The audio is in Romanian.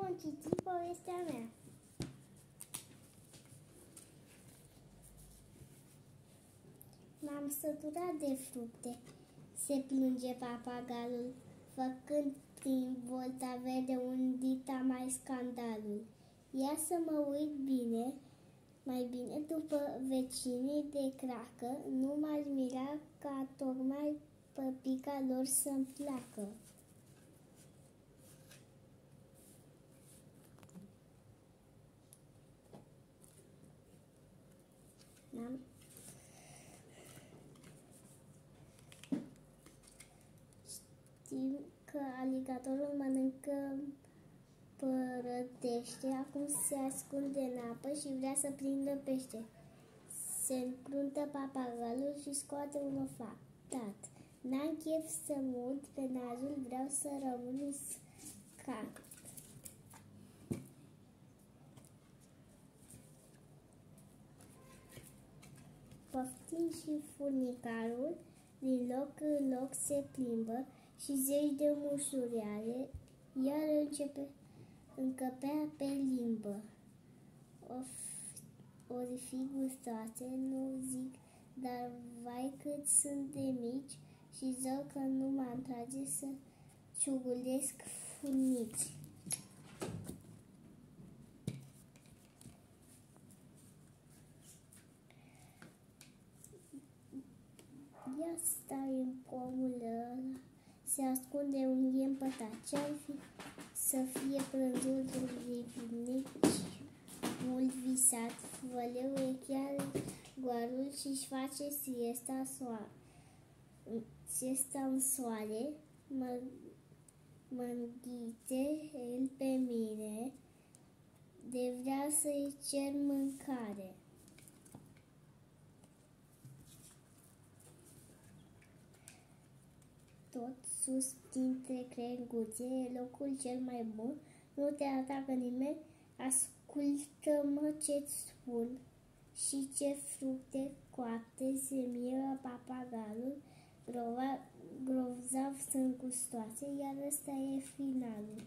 vom citi povestea mea. M-am săturat de fructe, se plânge papagalul, făcând prin volta verde un dita mai scandalul. Ia să mă uit bine, mai bine după vecinii de cracă, nu m-aș mira ca tocmai păpica lor să-mi placă. Știm că aligatorul mănâncă părătește, acum se ascunde în apă și vrea să prindă pește. Se încruntă papagalul și scoate un oftat. N-am chef să mut pe nasul, vreau să rămân uscat. Poftind și furnicarul, din loc în loc se plimbă și zeci de mușuroare, iar încăpea pe limbă. Ori fi gustoase, nu zic, dar vai cât sunt de mici și zău că nu mă atrage să ciugulesc furnici. Ia stai în pomul ăla, se ascunde un iem pătat. Ce-ar fi să fie prânzul de pinici mult visat? Văleu e chiar goarul și-și face siesta în soare. Mă-nghite el pe mine, de vrea să-i cer mâncare. Tot sus dintre crenguțe e locul cel mai bun, nu te atacă nimeni, ascultă-mă ce-ți spun. Și ce fructe coapte se miră papagalul, grozav sunt gustoase, iar ăsta e finalul.